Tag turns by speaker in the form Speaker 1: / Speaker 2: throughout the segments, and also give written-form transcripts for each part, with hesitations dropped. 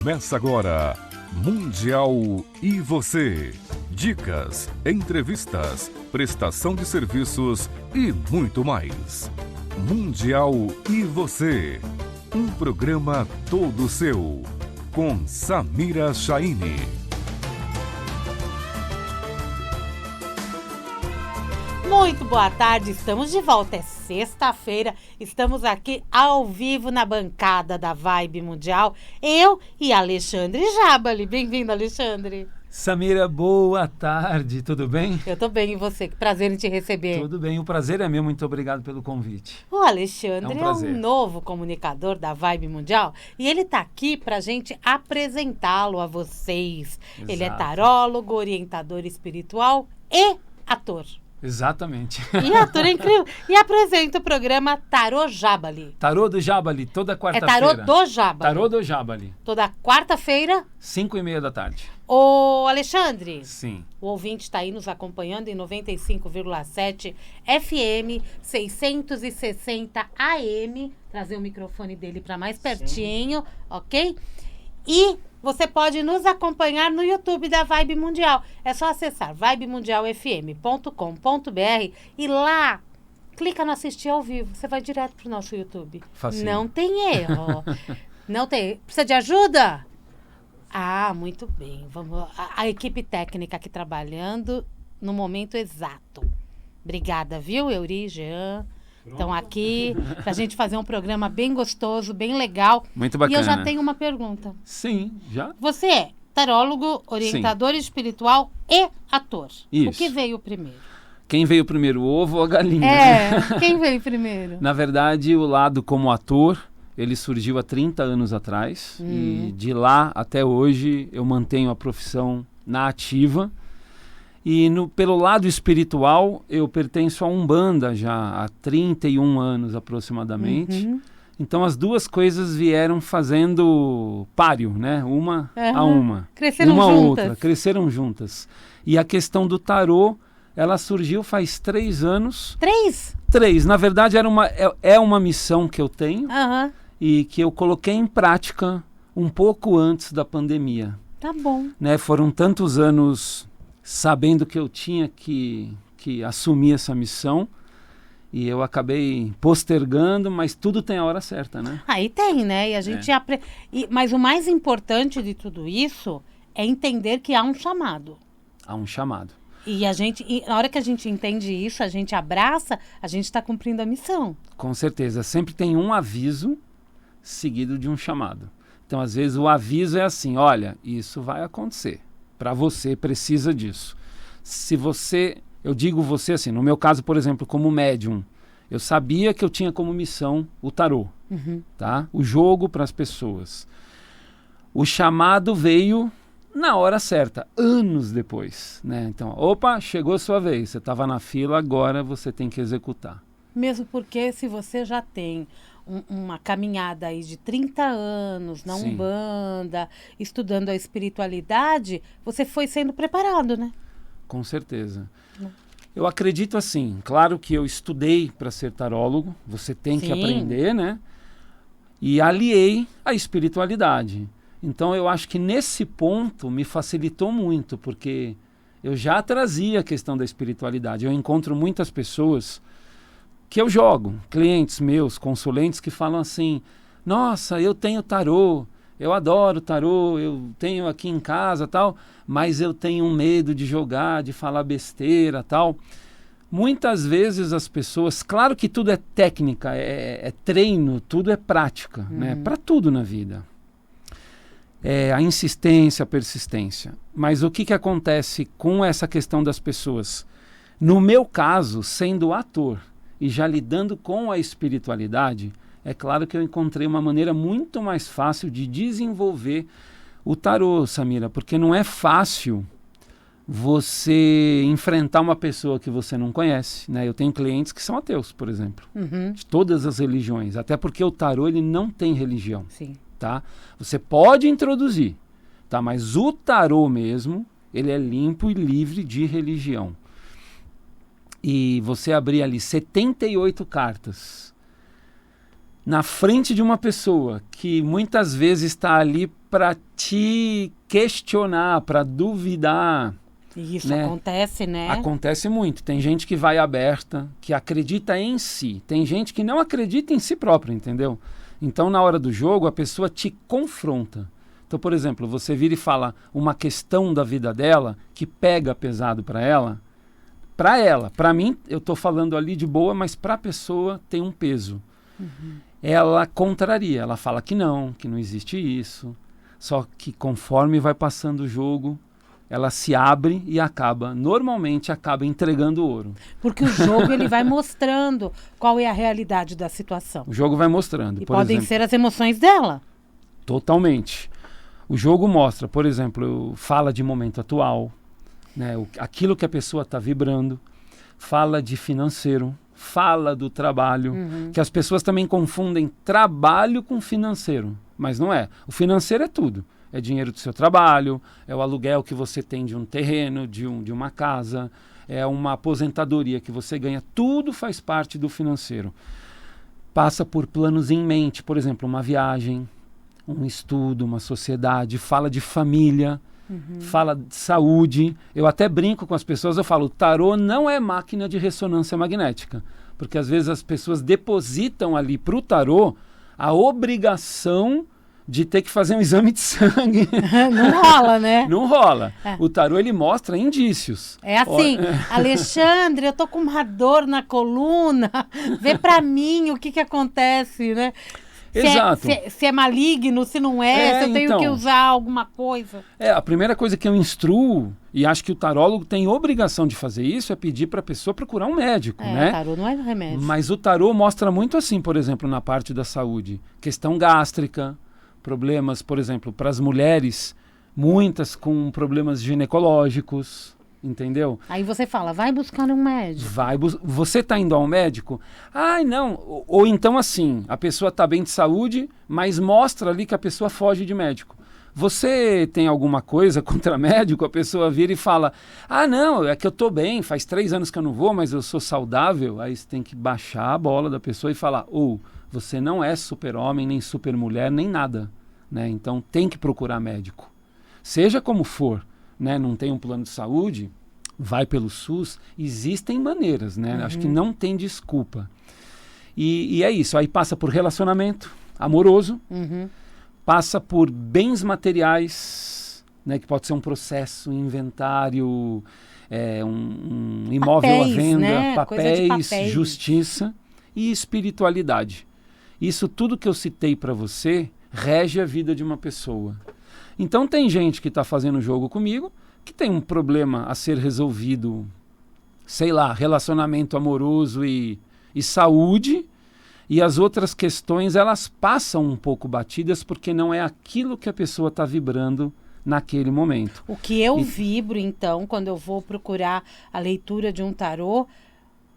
Speaker 1: Começa agora, Mundial e você. Dicas, entrevistas, prestação de serviços e muito mais. Mundial e você. Um programa todo seu. Com Samira Chaine.
Speaker 2: Muito boa tarde, estamos de volta, é sexta-feira, estamos aqui ao vivo na bancada da Vibe Mundial, eu e Alexandre Jabali. Bem-vindo, Alexandre.
Speaker 3: Samira, boa tarde, tudo bem?
Speaker 2: Eu tô bem, e você? Que prazer em te receber.
Speaker 3: Tudo bem, o prazer é meu, muito obrigado pelo convite.
Speaker 2: O Alexandre
Speaker 3: É um
Speaker 2: novo comunicador da Vibe Mundial e ele tá aqui pra gente apresentá-lo a vocês.
Speaker 3: Exato.
Speaker 2: Ele é tarólogo, orientador espiritual e ator.
Speaker 3: Exatamente.
Speaker 2: E ator é incrível. E apresenta o programa Tarô Jabali.
Speaker 3: Tarô do Jabali, toda
Speaker 2: É
Speaker 3: quarta-feira.
Speaker 2: Tarô do Jabali.
Speaker 3: Tarô do Jabali.
Speaker 2: Toda quarta-feira.
Speaker 3: 5h30 da tarde.
Speaker 2: Ô, Alexandre,
Speaker 3: Sim.
Speaker 2: o ouvinte está aí nos acompanhando em 95,7 FM, 660 AM. Trazer o microfone dele para mais pertinho, ok? E você pode nos acompanhar no YouTube da Vibe Mundial. É só acessar vibemundialfm.com.br e lá clica no assistir ao vivo. Você vai direto pro nosso YouTube.
Speaker 3: Facinho.
Speaker 2: Não tem erro. Não tem. Precisa de ajuda? Ah, muito bem. Vamos. A equipe técnica aqui trabalhando no momento exato. Obrigada, viu, Euri, Jean? Estão aqui pra gente fazer um programa bem gostoso, bem legal.
Speaker 3: Muito bacana.
Speaker 2: E eu já tenho uma pergunta.
Speaker 3: Sim, já?
Speaker 2: Você é tarólogo, orientador espiritual e ator.
Speaker 3: Isso.
Speaker 2: O que veio primeiro?
Speaker 3: Quem veio primeiro, o ovo ou a galinha?
Speaker 2: Quem veio primeiro?
Speaker 3: Na verdade, o lado como ator, ele surgiu há 30 anos atrás. E de lá até hoje eu mantenho a profissão na ativa. E pelo lado espiritual, eu pertenço a Umbanda já há 31 anos aproximadamente. Então as duas coisas vieram fazendo páreo, né? Uma a uma.
Speaker 2: Cresceram
Speaker 3: uma
Speaker 2: juntas.
Speaker 3: Outra, cresceram juntas. E a questão do tarô, ela surgiu faz 3 anos.
Speaker 2: 3?
Speaker 3: 3. Na verdade, é uma missão que eu tenho e que eu coloquei em prática um pouco antes da pandemia.
Speaker 2: Tá bom.
Speaker 3: Né? Foram tantos anos sabendo que eu tinha que assumir essa missão e eu acabei postergando, mas tudo tem a hora certa, né?
Speaker 2: Aí tem, né? E a gente mas o mais importante de tudo isso é entender que há um chamado.
Speaker 3: Há um chamado.
Speaker 2: E na hora que a gente entende isso, a gente abraça, a gente está cumprindo a missão.
Speaker 3: Com certeza. Sempre tem um aviso seguido de um chamado. Então, às vezes, o aviso é assim, olha, isso vai acontecer. Para você, precisa disso. Eu digo você assim, no meu caso, por exemplo, como médium, eu sabia que eu tinha como missão o tarô, tá? O jogo para as pessoas. O chamado veio na hora certa, anos depois, né? Então, opa, chegou a sua vez, você estava na fila, agora você tem que executar.
Speaker 2: Mesmo porque se você já tem uma caminhada aí de 30 anos na Umbanda, estudando a espiritualidade, você foi sendo preparado, né?
Speaker 3: Com certeza. Eu acredito assim, claro que eu estudei para ser tarólogo, você tem que aprender, né? E aliei a espiritualidade. Então eu acho que nesse ponto me facilitou muito, porque eu já trazia a questão da espiritualidade. Eu encontro muitas pessoas que eu jogo, clientes meus, consulentes, que falam assim, nossa, eu tenho tarô, eu adoro tarô, eu tenho aqui em casa tal, mas eu tenho medo de jogar, de falar besteira tal. Muitas vezes as pessoas, claro que tudo é técnica, é treino, tudo é prática, né? Para tudo na vida. É a insistência, a persistência. Mas o que acontece com essa questão das pessoas? No meu caso, sendo ator, e já lidando com a espiritualidade, é claro que eu encontrei uma maneira muito mais fácil de desenvolver o tarô, Samira, porque não é fácil você enfrentar uma pessoa que você não conhece, né? Eu tenho clientes que são ateus, por exemplo, de todas as religiões, até porque o tarô ele não tem religião, tá? Você pode introduzir, tá? Mas o tarô mesmo, ele é limpo e livre de religião. E você abrir ali 78 cartas na frente de uma pessoa que muitas vezes está ali para te questionar, para duvidar.
Speaker 2: Isso
Speaker 3: né?
Speaker 2: acontece, né?
Speaker 3: Acontece muito. Tem gente que vai aberta, que acredita em si. Tem gente que não acredita em si próprio, entendeu? Então, na hora do jogo, a pessoa te confronta. Então, por exemplo, você vira e fala uma questão da vida dela que pega pesado para ela. Para mim, eu estou falando ali de boa, mas para a pessoa tem um peso. Ela contraria, ela fala que não existe isso. Só que conforme vai passando o jogo, ela se abre e normalmente acaba entregando o ouro.
Speaker 2: Porque o jogo ele vai mostrando qual é a realidade da situação.
Speaker 3: O jogo vai mostrando.
Speaker 2: E podem ser as emoções dela.
Speaker 3: Totalmente. O jogo mostra, por exemplo, fala de momento atual, né? Aquilo que a pessoa está vibrando, fala de financeiro, fala do trabalho, que as pessoas também confundem trabalho com financeiro, mas não é. O financeiro é tudo. É dinheiro do seu trabalho, é o aluguel que você tem de um terreno, de uma casa, é uma aposentadoria que você ganha. Tudo faz parte do financeiro. Passa por planos em mente, por exemplo, uma viagem, um estudo, uma sociedade, fala de família, fala de saúde. Eu até brinco com as pessoas, eu falo, o tarô não é máquina de ressonância magnética, porque às vezes as pessoas depositam ali para o tarô a obrigação de ter que fazer um exame de sangue.
Speaker 2: Não rola, né?
Speaker 3: Não rola. O tarô, ele mostra indícios.
Speaker 2: É assim, Alexandre, eu tô com uma dor na coluna, vê pra mim o que acontece, né?
Speaker 3: Exato.
Speaker 2: Se é maligno, se não é, se eu tenho que usar alguma coisa.
Speaker 3: A primeira coisa que eu instruo, e acho que o tarólogo tem obrigação de fazer isso, é pedir para a pessoa procurar um médico, né?
Speaker 2: O tarô não é remédio.
Speaker 3: Mas o tarô mostra muito assim, por exemplo, na parte da saúde. Questão gástrica, problemas, por exemplo, para as mulheres, muitas com problemas ginecológicos, entendeu?
Speaker 2: Aí você fala, vai buscar um médico.
Speaker 3: Você está indo ao médico? Ai, não. Ou então assim, a pessoa está bem de saúde, mas mostra ali que a pessoa foge de médico. Você tem alguma coisa contra médico? A pessoa vira e fala, ah, não, é que eu estou bem, faz 3 anos que eu não vou, mas eu sou saudável. Aí você tem que baixar a bola da pessoa e falar, você não é super-homem, nem super-mulher, nem nada, né? Então tem que procurar médico. Seja como for, né? Não tem um plano de saúde, vai pelo SUS, existem maneiras, né? Acho que não tem desculpa. E é isso, aí passa por relacionamento amoroso, passa por bens materiais, né? Que pode ser um processo, um inventário, um imóvel à venda,
Speaker 2: né?
Speaker 3: papéis, justiça e espiritualidade. Isso tudo que eu citei para você rege a vida de uma pessoa. Então tem gente que está fazendo jogo comigo, que tem um problema a ser resolvido, sei lá, relacionamento amoroso e saúde, e as outras questões elas passam um pouco batidas porque não é aquilo que a pessoa está vibrando naquele momento.
Speaker 2: O que eu vibro, então, quando eu vou procurar a leitura de um tarô,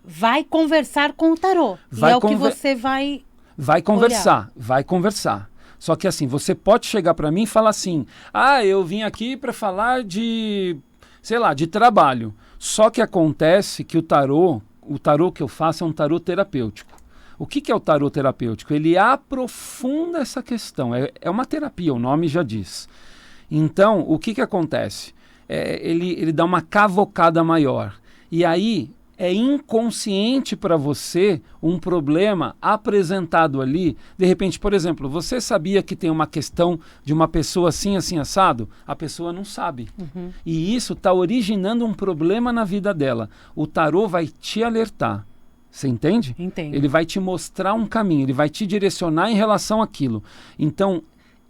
Speaker 2: vai conversar com o tarô. E é o que você vai...
Speaker 3: Vai conversar. Só que assim, você pode chegar para mim e falar assim, eu vim aqui para falar de, sei lá, de trabalho. Só que acontece que o tarô que eu faço é um tarô terapêutico. O que é o tarô terapêutico? Ele aprofunda essa questão, é uma terapia, o nome já diz. Então, o que acontece? Ele dá uma cavocada maior. E aí... é inconsciente para você um problema apresentado ali. De repente, por exemplo, você sabia que tem uma questão de uma pessoa assim, assim, assado? A pessoa não sabe. E isso está originando um problema na vida dela. O tarô vai te alertar. Você entende?
Speaker 2: Entendo.
Speaker 3: Ele vai te mostrar um caminho, ele vai te direcionar em relação àquilo. Então,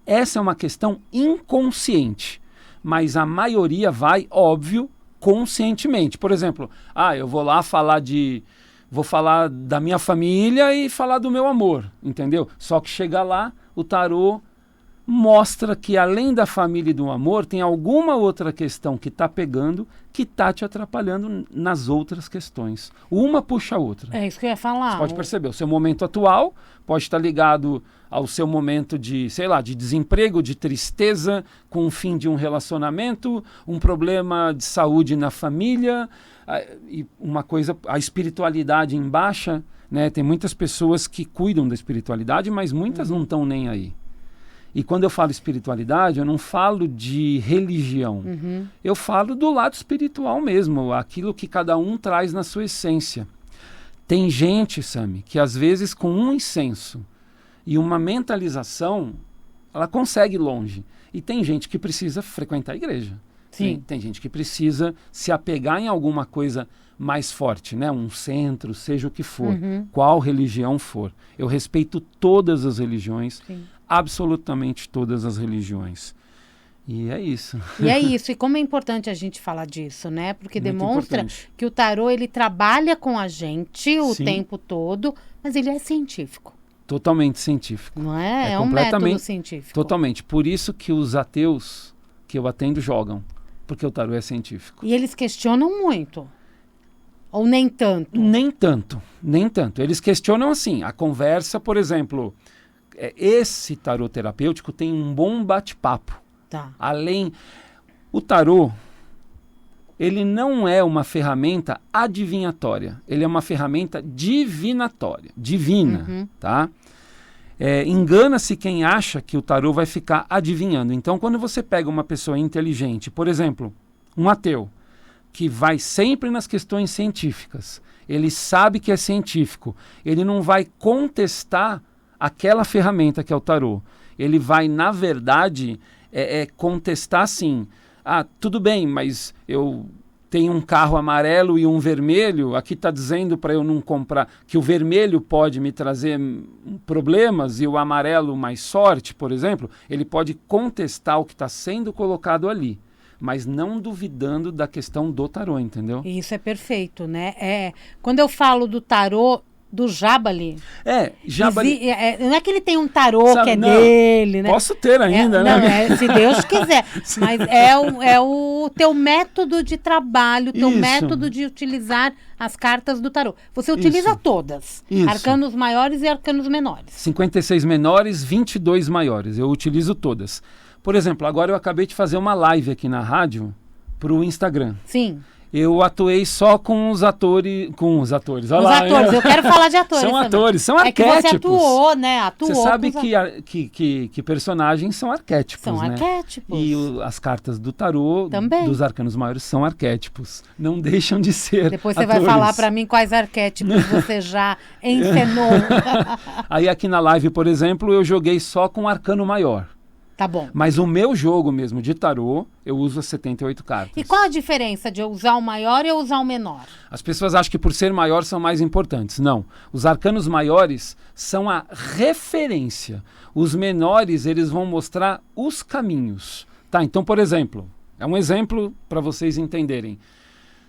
Speaker 3: essa é uma questão inconsciente. Mas a maioria vai, óbvio, conscientemente. Por exemplo, eu vou lá vou falar da minha família e falar do meu amor, entendeu? Só que chega lá, o tarô mostra que além da família e do amor, tem alguma outra questão que está pegando, que está te atrapalhando nas outras questões. Uma puxa a outra.
Speaker 2: É isso que eu ia falar.
Speaker 3: Você pode perceber, o seu momento atual pode estar ligado ao seu momento de, sei lá, de desemprego, de tristeza, com o fim de um relacionamento, um problema de saúde na família, e uma coisa, a espiritualidade em baixa, né? Tem muitas pessoas que cuidam da espiritualidade, mas muitas não estão nem aí. E quando eu falo espiritualidade, eu não falo de religião. Eu falo do lado espiritual mesmo, aquilo que cada um traz na sua essência. Tem gente, Sami, que às vezes com um incenso e uma mentalização, ela consegue ir longe. E tem gente que precisa frequentar a igreja.
Speaker 2: Sim.
Speaker 3: Tem gente que precisa se apegar em alguma coisa mais forte, né? Um centro, seja o que for, qual religião for. Eu respeito todas as religiões, absolutamente todas as religiões. E é isso.
Speaker 2: E é isso. E como é importante a gente falar disso, né? Porque
Speaker 3: Muito
Speaker 2: demonstra
Speaker 3: importante.
Speaker 2: que o tarô, ele trabalha com a gente o
Speaker 3: Sim.
Speaker 2: tempo todo, mas ele é científico,
Speaker 3: Totalmente científico.
Speaker 2: não é? É um
Speaker 3: completamente-
Speaker 2: método científico.
Speaker 3: Totalmente. Por isso que os ateus que eu atendo jogam. Porque o tarô é científico.
Speaker 2: E eles questionam muito. Ou nem tanto.
Speaker 3: Nem tanto, nem tanto. Eles questionam assim, a conversa, por exemplo, esse tarô terapêutico tem um bom bate-papo.
Speaker 2: Tá.
Speaker 3: Além, o tarô, ele não é uma ferramenta adivinhatória, ele é uma ferramenta divinatória, divina, tá? Engana-se quem acha que o tarô vai ficar adivinhando. Então, quando você pega uma pessoa inteligente, por exemplo, um ateu, que vai sempre nas questões científicas, ele sabe que é científico, ele não vai contestar aquela ferramenta que é o tarô. Ele vai, na verdade, contestar assim, tudo bem, mas eu tenho um carro amarelo e um vermelho, aqui está dizendo para eu não comprar, que o vermelho pode me trazer problemas e o amarelo mais sorte, por exemplo. Ele pode contestar o que está sendo colocado ali, mas não duvidando da questão do tarô, entendeu?
Speaker 2: E isso é perfeito, né? Quando eu falo do tarô do Jabali,
Speaker 3: Jabali.
Speaker 2: não é que ele tem um tarô
Speaker 3: Sabe,
Speaker 2: que é
Speaker 3: não,
Speaker 2: dele, né?
Speaker 3: Posso ter ainda,
Speaker 2: Não,
Speaker 3: né?
Speaker 2: se Deus quiser. Mas é o teu método de trabalho, teu
Speaker 3: Isso.
Speaker 2: método de utilizar as cartas do tarô. Você utiliza
Speaker 3: Isso.
Speaker 2: todas.
Speaker 3: Isso.
Speaker 2: Arcanos maiores e arcanos menores.
Speaker 3: 56 menores, 22 maiores. Eu utilizo todas. Por exemplo, agora eu acabei de fazer uma live aqui na rádio para o Instagram.
Speaker 2: Sim.
Speaker 3: Eu atuei só com os atores. Olha
Speaker 2: Os
Speaker 3: lá,
Speaker 2: atores, eu quero falar de atores.
Speaker 3: São
Speaker 2: também.
Speaker 3: atores, são
Speaker 2: É que
Speaker 3: arquétipos.
Speaker 2: você atuou, né? Atuou.
Speaker 3: Você sabe
Speaker 2: com os
Speaker 3: que personagens são arquétipos,
Speaker 2: São
Speaker 3: né?
Speaker 2: arquétipos.
Speaker 3: E as cartas do tarô,
Speaker 2: Também.
Speaker 3: dos arcanos maiores, são arquétipos. Não deixam de ser
Speaker 2: Depois você
Speaker 3: atores.
Speaker 2: vai falar para mim quais arquétipos você já encenou.
Speaker 3: Aí aqui na live, por exemplo, eu joguei só com arcano maior.
Speaker 2: Tá bom.
Speaker 3: Mas o meu jogo mesmo de tarô, eu uso as 78 cartas.
Speaker 2: E qual a diferença de eu usar o maior e eu usar o menor?
Speaker 3: As pessoas acham que por ser maior são mais importantes. Não. Os arcanos maiores são a referência. Os menores, eles vão mostrar os caminhos. Tá, então, por exemplo, é um exemplo para vocês entenderem.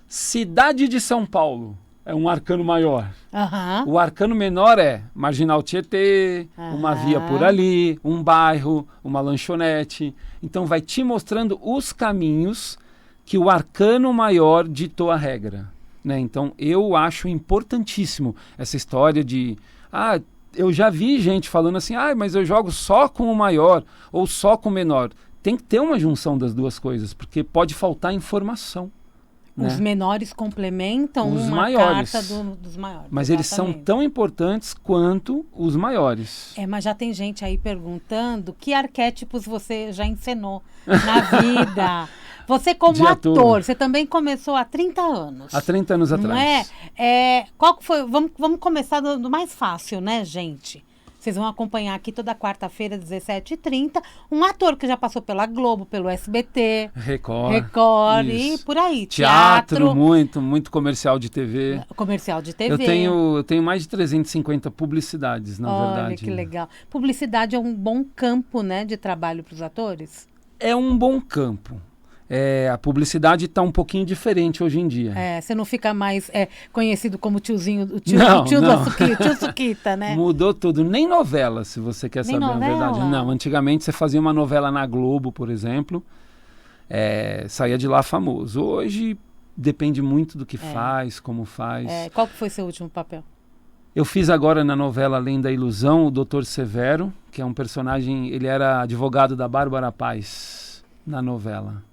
Speaker 3: Cidade de São Paulo é um arcano maior.
Speaker 2: Aham.
Speaker 3: O arcano menor é Marginal Tietê, uma via por ali, um bairro, uma lanchonete. Então vai te mostrando os caminhos que o arcano maior ditou a regra, né? Então eu acho importantíssimo essa história de... eu já vi gente falando assim, mas eu jogo só com o maior ou só com o menor. Tem que ter uma junção das duas coisas, porque pode faltar informação.
Speaker 2: Os
Speaker 3: né?
Speaker 2: menores complementam
Speaker 3: Os
Speaker 2: uma
Speaker 3: maiores.
Speaker 2: carta dos maiores.
Speaker 3: Mas eles são
Speaker 2: exatamente.
Speaker 3: tão importantes quanto os maiores.
Speaker 2: Mas já tem gente aí perguntando que arquétipos você já encenou na vida. Você como
Speaker 3: De
Speaker 2: ator,
Speaker 3: ator.
Speaker 2: você também começou há 30 anos.
Speaker 3: Há 30 anos
Speaker 2: não
Speaker 3: atrás.
Speaker 2: Qual que foi? Vamos começar do mais fácil, né, gente? Vocês vão acompanhar aqui toda quarta-feira, 17h30, um ator que já passou pela Globo, pelo SBT, Record e
Speaker 3: isso.
Speaker 2: por aí.
Speaker 3: Teatro, muito comercial de TV.
Speaker 2: Comercial de TV.
Speaker 3: Eu tenho mais de 350 publicidades, na verdade.
Speaker 2: Olha que legal. Publicidade é um bom campo, né, de trabalho para os atores?
Speaker 3: É um bom campo. A publicidade está um pouquinho diferente hoje em dia.
Speaker 2: Você não fica mais conhecido como tiozinho, o tio Suquita, né?
Speaker 3: Mudou tudo. Nem novela, se você quer
Speaker 2: Nem
Speaker 3: saber
Speaker 2: novela?
Speaker 3: a verdade. Não, antigamente você fazia uma novela na Globo, por exemplo, saía de lá famoso. Hoje depende muito do que faz, como faz.
Speaker 2: Qual que foi seu último papel?
Speaker 3: Eu fiz agora na novela Além da Ilusão, o Dr. Severo, que é um personagem, ele era advogado da Bárbara Paz na novela.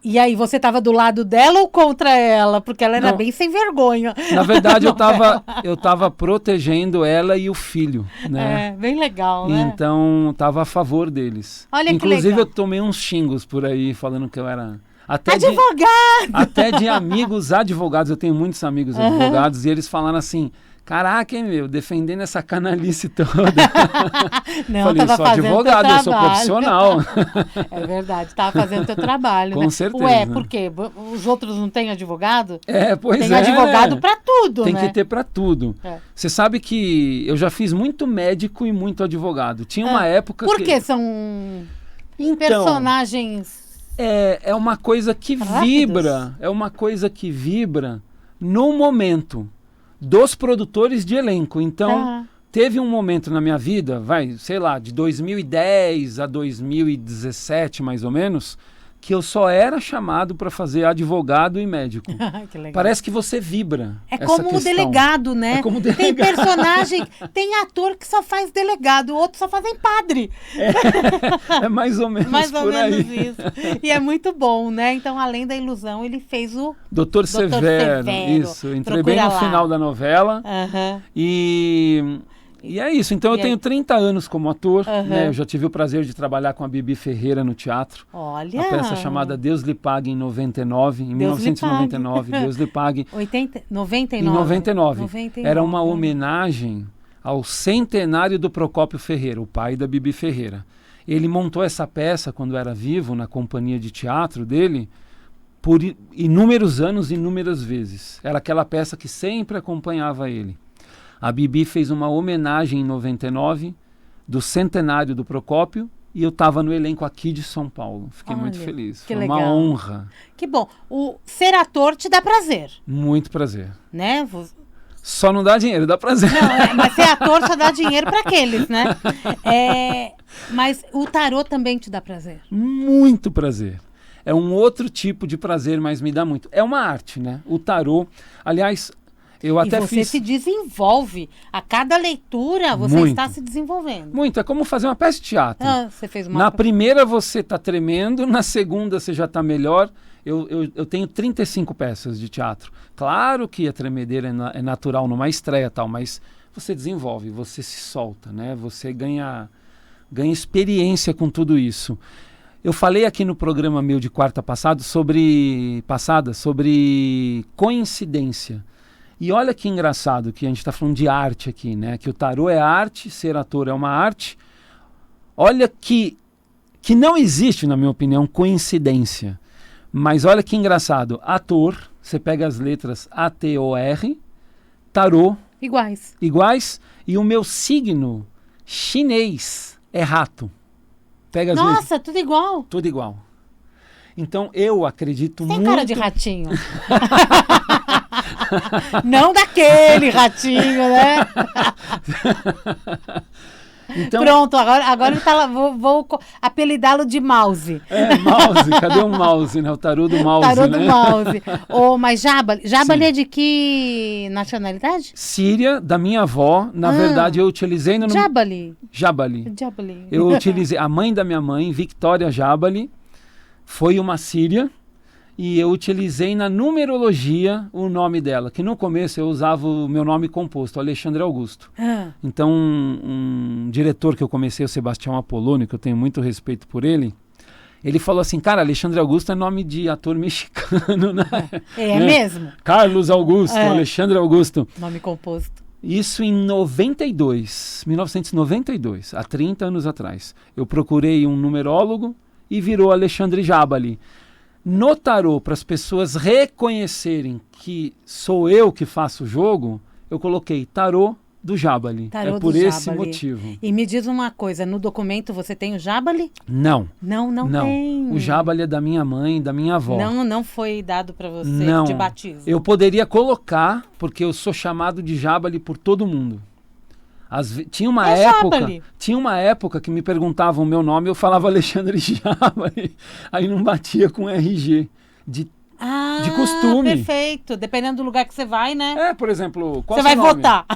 Speaker 2: E aí, você tava do lado dela ou contra ela? Porque ela era bem sem vergonha.
Speaker 3: Na verdade, eu tava protegendo ela e o filho, né?
Speaker 2: É, bem legal, né?
Speaker 3: Então, tava a favor deles.
Speaker 2: Olha que
Speaker 3: Inclusive,
Speaker 2: legal.
Speaker 3: eu tomei uns xingos por aí, falando que eu era...
Speaker 2: Advogado!
Speaker 3: Até de amigos advogados, eu tenho muitos amigos advogados, e eles falaram assim... Caraca, hein, meu, defendendo essa canalice toda.
Speaker 2: Não,
Speaker 3: falei,
Speaker 2: tava
Speaker 3: sou
Speaker 2: fazendo
Speaker 3: advogado,
Speaker 2: teu
Speaker 3: eu sou
Speaker 2: trabalho.
Speaker 3: profissional.
Speaker 2: É verdade, tava fazendo teu trabalho,
Speaker 3: Com
Speaker 2: né?
Speaker 3: certeza.
Speaker 2: Ué, por quê? Os outros não têm advogado?
Speaker 3: Pois
Speaker 2: Tem
Speaker 3: é.
Speaker 2: advogado pra tudo,
Speaker 3: Tem
Speaker 2: né?
Speaker 3: que ter para tudo. Você sabe que eu já fiz muito médico e muito advogado. Tinha uma época
Speaker 2: Por
Speaker 3: que...
Speaker 2: que são personagens...
Speaker 3: É uma coisa que vibra. É uma coisa que vibra no momento dos produtores de elenco. Então, teve um momento na minha vida, sei lá, de 2010 a 2017, mais ou menos, que eu só era chamado para fazer advogado e médico.
Speaker 2: Que legal.
Speaker 3: Parece que você vibra.
Speaker 2: É
Speaker 3: essa
Speaker 2: como o
Speaker 3: questão.
Speaker 2: delegado, né?
Speaker 3: É como o delegado.
Speaker 2: Tem personagem, tem ator que só faz delegado, outros só fazem padre.
Speaker 3: É mais ou menos
Speaker 2: Mais ou
Speaker 3: por
Speaker 2: menos
Speaker 3: aí.
Speaker 2: isso. E é muito bom, né? Então, além da ilusão, ele fez o
Speaker 3: Doutor Severo. Isso, entrei bem no final da novela. E é isso. Então, eu tenho 30 anos como ator. Né? Eu já tive o prazer de trabalhar com a Bibi Ferreira no teatro.
Speaker 2: Olha!
Speaker 3: A peça chamada Deus lhe pague em 1999. Deus lhe pague.
Speaker 2: 99?
Speaker 3: Em 99. Era uma homenagem ao centenário do Procópio Ferreira, o pai da Bibi Ferreira. Ele montou essa peça quando era vivo, na companhia de teatro dele, por inúmeros anos, inúmeras vezes. Era aquela peça que sempre acompanhava ele. A Bibi fez uma homenagem em 99 do centenário do Procópio e eu estava no elenco aqui de São Paulo. Fiquei muito feliz. Foi uma honra.
Speaker 2: Que bom. O ser ator te dá prazer.
Speaker 3: Muito prazer.
Speaker 2: Né?
Speaker 3: Só não dá dinheiro, dá prazer.
Speaker 2: Não, mas ser ator só dá dinheiro para aqueles, né? Mas o tarô também te dá prazer.
Speaker 3: Muito prazer. É um outro tipo de prazer, mas me dá muito. É uma arte, né? O tarô, aliás... Eu até
Speaker 2: você se desenvolve. A cada leitura você está se desenvolvendo.
Speaker 3: Muito. É como fazer uma peça de teatro.
Speaker 2: Você fez uma...
Speaker 3: Na primeira você está tremendo, na segunda você já está melhor. Eu tenho 35 peças de teatro. Claro que a tremedeira é natural numa estreia tal, mas você desenvolve, você se solta, né? Você ganha experiência com tudo isso. Eu falei aqui no programa meu de quarta passada sobre coincidência. E olha que engraçado que a gente está falando de arte aqui, né? Que o tarô é arte, ser ator é uma arte. Olha que não existe, na minha opinião, coincidência. Mas olha que engraçado. Ator, você pega as letras A-T-O-R, tarô. Iguais. E o meu signo chinês é rato. Pega as letras.
Speaker 2: Nossa, tudo igual.
Speaker 3: Tudo igual. Então eu acredito muito...
Speaker 2: Tem cara de ratinho. Não daquele ratinho, né? Então, pronto, agora ele tá lá, vou apelidá-lo de mouse.
Speaker 3: Mouse, cadê o mouse, né? O tarô do mouse,
Speaker 2: tarô
Speaker 3: né?
Speaker 2: do mouse. Mas Jabali é de que nacionalidade?
Speaker 3: Síria, da minha avó. Na verdade, eu utilizei... Jabali. Eu utilizei... A mãe da minha mãe, Victoria Jabali, foi uma síria. E eu utilizei na numerologia o nome dela, que no começo eu usava o meu nome composto, Alexandre Augusto. Então, um diretor que eu comecei, o Sebastião Apolônio, que eu tenho muito respeito por ele, ele falou assim, cara, Alexandre Augusto é nome de ator mexicano, né?
Speaker 2: É mesmo?
Speaker 3: Carlos Augusto, Alexandre Augusto.
Speaker 2: Nome composto.
Speaker 3: Isso em 1992, há 30 anos atrás. Eu procurei um numerólogo e virou Alexandre Jabali. No tarô, para as pessoas reconhecerem que sou eu que faço o jogo, eu coloquei tarô do Jabali. É por esse motivo.
Speaker 2: E me diz uma coisa, no documento você tem o Jabali?
Speaker 3: Não.
Speaker 2: Não tem.
Speaker 3: O Jabali é da minha mãe, da minha avó.
Speaker 2: Não foi dado para você de batismo?
Speaker 3: Eu poderia colocar, porque eu sou chamado de Jabali por todo mundo. Tinha uma época que me perguntavam o meu nome, eu falava Alexandre Jabali, aí não batia com RG, de de costume.
Speaker 2: Perfeito. Dependendo do lugar que você vai, né?
Speaker 3: Por exemplo, qual
Speaker 2: Você
Speaker 3: seu
Speaker 2: vai
Speaker 3: nome?
Speaker 2: votar.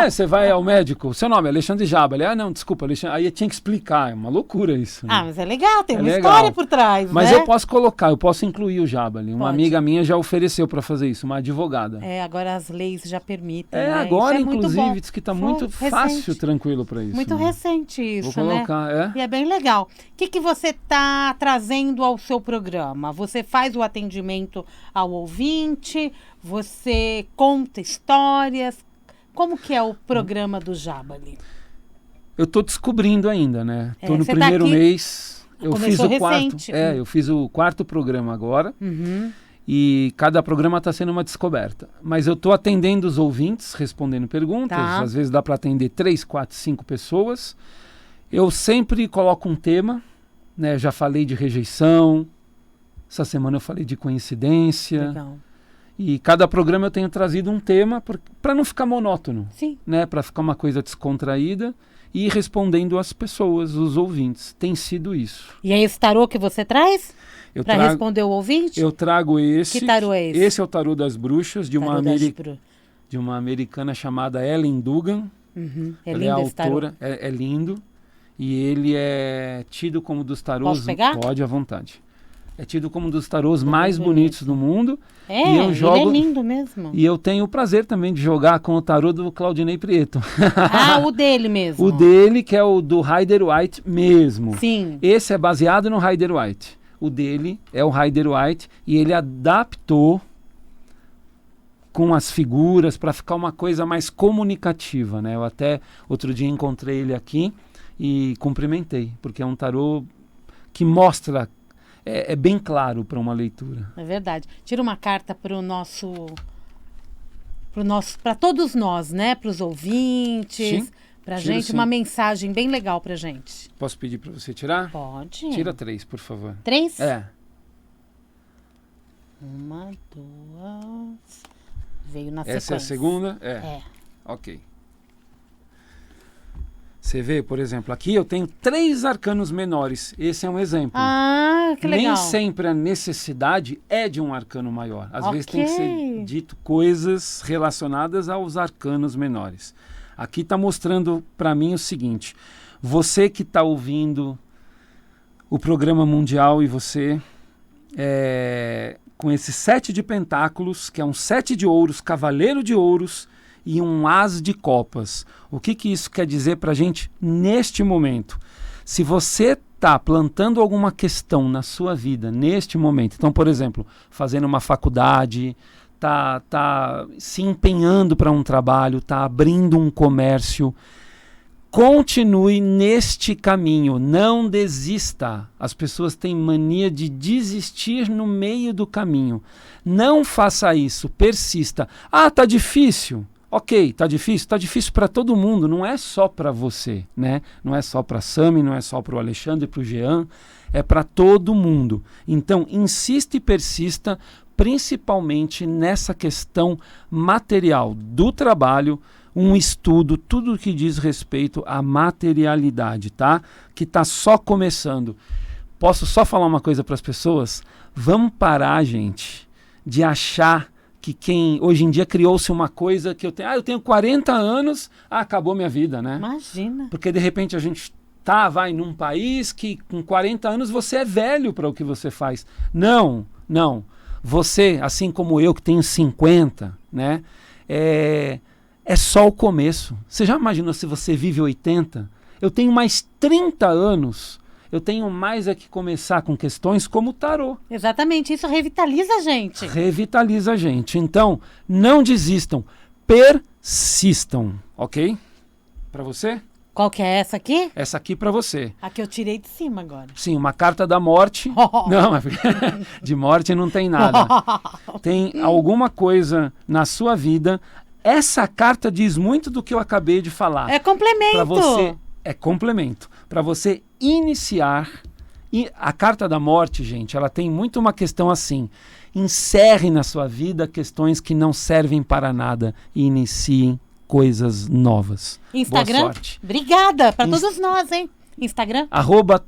Speaker 3: Você vai ao médico, seu nome é Alexandre Jabali. Não, desculpa, Alexandre. Aí eu tinha que explicar, é uma loucura isso. Né?
Speaker 2: Mas é legal, tem uma
Speaker 3: legal.
Speaker 2: história por trás,
Speaker 3: Mas
Speaker 2: né?
Speaker 3: eu posso colocar, eu posso incluir o Jabali. Uma
Speaker 2: Pode.
Speaker 3: amiga minha já ofereceu para fazer isso, uma advogada.
Speaker 2: Agora as leis já permitem, né?
Speaker 3: Agora,
Speaker 2: isso é
Speaker 3: inclusive,
Speaker 2: muito bom.
Speaker 3: diz que está
Speaker 2: Foi
Speaker 3: muito
Speaker 2: recente.
Speaker 3: fácil, tranquilo para isso.
Speaker 2: Muito
Speaker 3: né?
Speaker 2: recente isso,
Speaker 3: Vou colocar,
Speaker 2: né? E é bem legal. O que você está trazendo ao seu programa? Você faz o atendimento ao ouvinte? Você conta histórias? Como que é o programa do Jabali?
Speaker 3: Eu estou descobrindo ainda, né? Estou no
Speaker 2: você
Speaker 3: primeiro
Speaker 2: tá aqui...
Speaker 3: mês. Eu fiz
Speaker 2: Começou
Speaker 3: o quarto.
Speaker 2: recente.
Speaker 3: Eu fiz o quarto programa agora.
Speaker 2: Uhum.
Speaker 3: E cada programa está sendo uma descoberta. Mas eu estou atendendo os ouvintes, respondendo perguntas.
Speaker 2: Tá.
Speaker 3: Às vezes dá para atender 3, 4, 5 pessoas. Eu sempre coloco um tema. Né? Já falei de rejeição. Essa semana eu falei de coincidência.
Speaker 2: Legal.
Speaker 3: E cada programa eu tenho trazido um tema para não ficar monótono.
Speaker 2: Sim.
Speaker 3: Né? Para ficar uma coisa descontraída. E respondendo às pessoas, os ouvintes. Tem sido isso.
Speaker 2: E é esse tarô que você traz? Para responder o ouvinte?
Speaker 3: Eu trago esse.
Speaker 2: Que tarô é esse?
Speaker 3: Esse é o tarô das bruxas, de uma americana chamada Ellen Dugan.
Speaker 2: Uhum. É
Speaker 3: Ela
Speaker 2: lindo
Speaker 3: é
Speaker 2: esse tarô.
Speaker 3: autora, é lindo. E ele é tido como dos tarôs...
Speaker 2: Posso pegar?
Speaker 3: Pode, à vontade. É tido como um dos tarôs mais bonitos do mundo.
Speaker 2: E eu jogo, ele é lindo mesmo.
Speaker 3: E eu tenho o prazer também de jogar com o tarô do Claudinei Prieto.
Speaker 2: O dele mesmo.
Speaker 3: O dele, que é o do Rider-Waite mesmo.
Speaker 2: Sim.
Speaker 3: Esse é baseado no Rider-Waite. O dele é o Rider-Waite e ele adaptou com as figuras para ficar uma coisa mais comunicativa, né? Eu até outro dia encontrei ele aqui e cumprimentei, porque é um tarô que mostra, é bem claro para uma leitura.
Speaker 2: É verdade. Tira uma carta para todos nós, né? Para os ouvintes, para gente,
Speaker 3: sim.
Speaker 2: uma mensagem bem legal para gente.
Speaker 3: Posso pedir para você tirar?
Speaker 2: Pode.
Speaker 3: Tira 3, por favor.
Speaker 2: 3? 1, 2. Veio na sequência.
Speaker 3: Essa é a segunda? Ok. Você vê, por exemplo, aqui eu tenho 3 arcanos menores. Esse é um exemplo.
Speaker 2: Que legal.
Speaker 3: Nem sempre a necessidade é de um arcano maior. Às vezes tem que ser dito coisas relacionadas aos arcanos menores. Aqui está mostrando para mim o seguinte. Você que está ouvindo o programa mundial e você com esse 7 de pentáculos, que é um 7 de ouros, cavaleiro de ouros e um as de copas. O que isso quer dizer para a gente neste momento? Se você está plantando alguma questão na sua vida neste momento, então, por exemplo, fazendo uma faculdade, tá se empenhando para um trabalho, está abrindo um comércio, continue neste caminho, não desista. As pessoas têm mania de desistir no meio do caminho. Não faça isso, persista. Tá difícil. Ok, tá difícil para todo mundo, não é só para você, né? Não é só para a Sami, não é só para o Alexandre, para o Jean, é para todo mundo. Então, insista e persista, principalmente nessa questão material do trabalho, um estudo, tudo que diz respeito à materialidade, tá? Que está só começando. Posso só falar uma coisa para as pessoas? Vamos parar, gente, de achar que hoje em dia criou-se uma coisa que eu tenho 40 anos, acabou minha vida, né?
Speaker 2: Imagina.
Speaker 3: Porque de repente a gente vai num país que com 40 anos você é velho para o que você faz. Não. Você, assim como eu que tenho 50, né? É só o começo. Você já imaginou se você vive 80? Eu tenho mais 30 anos. Eu tenho mais que começar com questões como o tarô.
Speaker 2: Exatamente, isso revitaliza a gente.
Speaker 3: Revitaliza a gente. Então, não desistam, persistam, ok? Para você?
Speaker 2: Qual que é essa aqui?
Speaker 3: Essa aqui para você.
Speaker 2: A que eu tirei de cima agora.
Speaker 3: Sim, uma carta da morte. Não, de morte não tem nada. Tem alguma coisa na sua vida. Essa carta diz muito do que eu acabei de falar.
Speaker 2: É complemento.
Speaker 3: Para você, é complemento. Para você iniciar. E a carta da morte, gente, ela tem muito uma questão assim. Encerre na sua vida questões que não servem para nada e iniciem coisas novas.
Speaker 2: Instagram?
Speaker 3: Boa sorte.
Speaker 2: Obrigada para todos nós, hein? Instagram?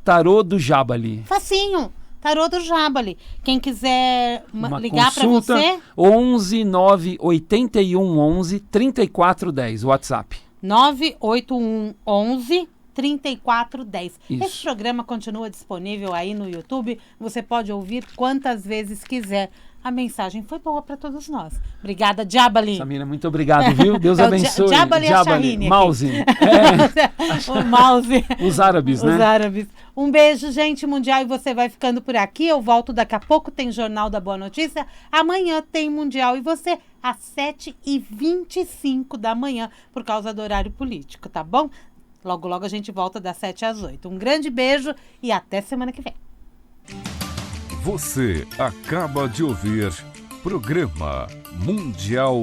Speaker 3: @tarô do Jabali.
Speaker 2: Facinho. Tarô do Jabali. Quem quiser ligar para
Speaker 3: consulta,
Speaker 2: você...
Speaker 3: 11 981 11 3410, WhatsApp.
Speaker 2: 981 11 3410.
Speaker 3: Isso.
Speaker 2: Esse programa continua disponível aí no YouTube. Você pode ouvir quantas vezes quiser. A mensagem foi boa para todos nós. Obrigada, Jabali.
Speaker 3: Samira, muito obrigado, viu? Deus abençoe.
Speaker 2: Jabali e a Shahine.
Speaker 3: Mouse.
Speaker 2: O mouse.
Speaker 3: Os árabes, né?
Speaker 2: Os árabes. Um beijo, gente mundial, e você vai ficando por aqui. Eu volto daqui a pouco, tem Jornal da Boa Notícia. Amanhã tem Mundial e você, às 7h25 da manhã, por causa do horário político, tá bom? Logo, logo a gente volta das 7 às 8. Um grande beijo e até semana que vem.
Speaker 1: Você acaba de ouvir Programa Mundial